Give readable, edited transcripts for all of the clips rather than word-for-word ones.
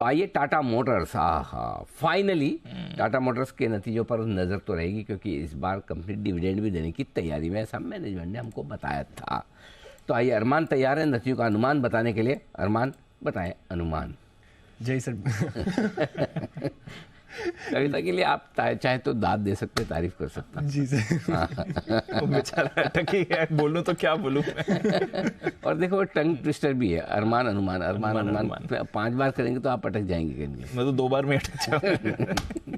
आइए Tata Motors, finally Tata Motors के नतीजों पर नज़र तो रहेगी, क्योंकि इस बार कंपनी डिविडेंड भी देने की तैयारी में, ऐसा मैनेजमेंट ने हमको बताया था। तो आइए, अरमान तैयार है नतीजों का अनुमान बताने के लिए। अरमान, बताएं अनुमान। जय सर। कविता के लिए आप चाहे तो दाद दे सकते, तारीफ कर सकता। जी सर। वो बेचारा अटकी है, बोलूं तो क्या बोलूं। और देखो, वो टंग ट्विस्टर भी है। अरमान अनुमान, अरमान अनुमान 5 बार करेंगे तो आप अटक जाएंगे कहेंगे। मैं तो 2 बार में अटक जाऊं।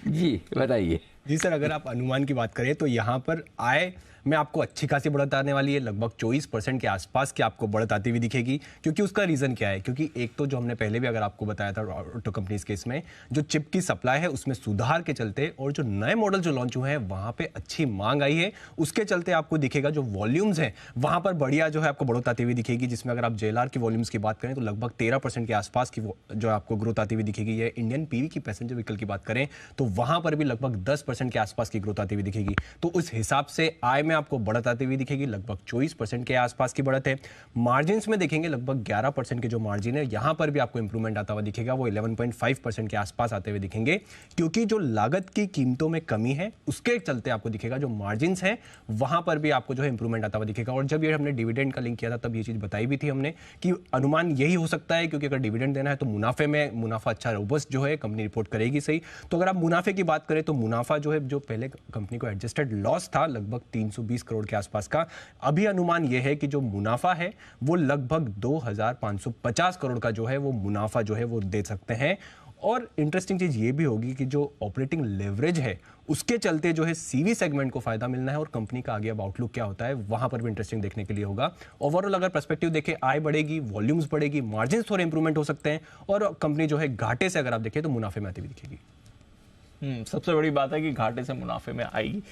जी बताइए। जी सर, अगर आप अनुमान की बात करें तो यहाँ पर आय में आपको अच्छी खासी बढ़त आने वाली है। लगभग 24% के आसपास की आपको बढ़त आती हुई दिखेगी। क्योंकि उसका रीज़न क्या है? क्योंकि एक तो जो हमने पहले भी अगर आपको बताया था ऑटो कंपनीज के इसमें जो चिप की सप्लाई है उसमें सुधार के चलते, और जो नए मॉडल जो लॉन्च हुए हैं वहाँ पे अच्छी मांग आई है, उसके चलते आपको दिखेगा जो वॉल्यूम्स हैं वहाँ पर बढ़िया जो है आपको बढ़त आती हुई दिखेगी। जिसमें अगर आप JLR की वॉल्यूम्स की बात करें तो लगभग 13% के आसपास की जो आपको ग्रोथ आती हुई दिखेगी। है इंडियन PV की पैसेंजर व्हीकल की बात करें तो वहाँ पर भी लगभग 10% के आसपास की ग्रोथ आती हुई दिखेगी। तो उस हिसाब से आय में आपको बढ़त आती हुई दिखेगी। लगभग 24% के आसपास की बढ़त है। मार्जिन्स में देखेंगे लगभग 11% के जो मार्जिन है यहां पर भी आपको इंप्रूवमेंट आता हुआ दिखेगा। वो 11.5% के आसपास आते हुए दिखेंगे, क्योंकि जो लागत की कीमतों में कमी है उसके चलते आपको दिखेगा जो मार्जिन्स हैं वहां पर भी आपको जो है इंप्रूवमेंट आता हुआ दिखेगा। और जब ये हमने डिविडेंड का लिंक किया था तब ये चीज बताई भी थी हमने कि अनुमान यही हो सकता है, क्योंकि अगर डिविडेंड देना है तो मुनाफा अच्छा रोबस्ट जो है कंपनी रिपोर्ट करेगी सही। तो अगर आप मुनाफे की बात करें तो मुनाफा जो है, जो पहले कंपनी को एडजस्टेड लॉस था लगभग 320 करोड़ के आसपास का, अभी अनुमान यह है कि जो मुनाफा है वो लगभग 2550 करोड़ का जो है वो मुनाफा जो है वो दे सकते हैं। और इंटरेस्टिंग चीज ये भी होगी कि जो ऑपरेटिंग लेवरेज है उसके चलते जो है CV सेगमेंट को फायदा मिलना है। और कंपनी का आगे अब आउटलुक क्या होता है वहां पर भी इंटरेस्टिंग देखने के लिए होगा। ओवरऑल अगर पर्सपेक्टिव देखें, आय बढ़ेगी, वॉल्यूम्स बढ़ेगी, मार्जिन थोड़े इंप्रूवमेंट हो सकते हैं, और कंपनी जो है घाटे से अगर आप देखें तो मुनाफे में आती हुई दिखेगी। सबसे बड़ी बात है कि घाटे से मुनाफे में आएगी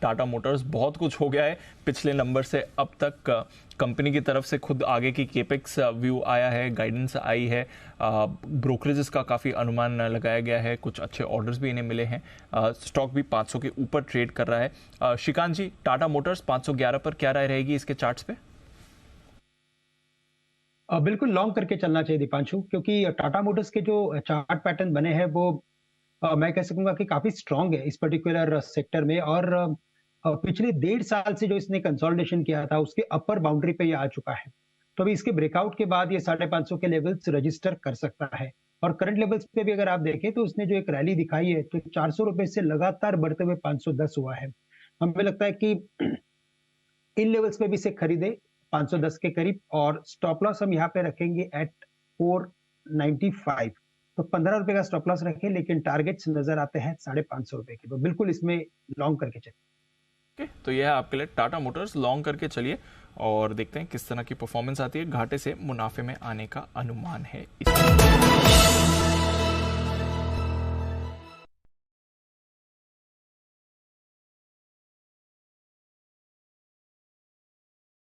टाटा मोटर्स। बहुत कुछ हो गया है पिछले नंबर से अब तक। कंपनी की तरफ से खुद आगे की केपेक्स व्यू आया है, गाइडेंस आई है, ब्रोकरेजेस का काफ़ी अनुमान लगाया गया है, कुछ अच्छे ऑर्डर्स भी इन्हें मिले हैं, स्टॉक भी 500 के ऊपर ट्रेड कर रहा है। श्रीकांत जी, टाटा मोटर्स 511 पर क्या राय रहेगी इसके चार्ट्स पे? बिल्कुल लॉन्ग करके चलना चाहिए दीपांशु, क्योंकि टाटा मोटर्स के जो चार्ट पैटर्न बने हैं वो मैं कह सकूंगा कि काफी स्ट्रांग है इस पर्टिकुलर सेक्टर में। और पिछले 1.5 साल से जो इसने कंसोलिडेशन किया था उसके अपर बाउंड्री पे ये आ चुका है। तो अभी इसके ब्रेकआउट के बाद ये 550 के लेवल्स रजिस्टर कर सकता है। और करंट लेवल्स पे भी अगर आप देखें तो उसने जो एक रैली दिखाई है तो 400 रुपए से लगातार बढ़ते हुए 510 हुआ है। हमें लगता है कि इन लेवल्स पे भी इसे खरीदे 510 के करीब, और स्टॉप लॉस हम यहाँ पे रखेंगे एट 495। तो 15 रुपए का स्टॉप लॉस रखें, लेकिन टारगेट्स नजर आते हैं 550 रुपए के। तो बिल्कुल इसमें लॉन्ग करके चलिए। तो यह है आपके लिए टाटा मोटर्स, लॉन्ग करके चलिए और देखते हैं किस तरह की परफॉर्मेंस आती है। घाटे से मुनाफे में आने का अनुमान है।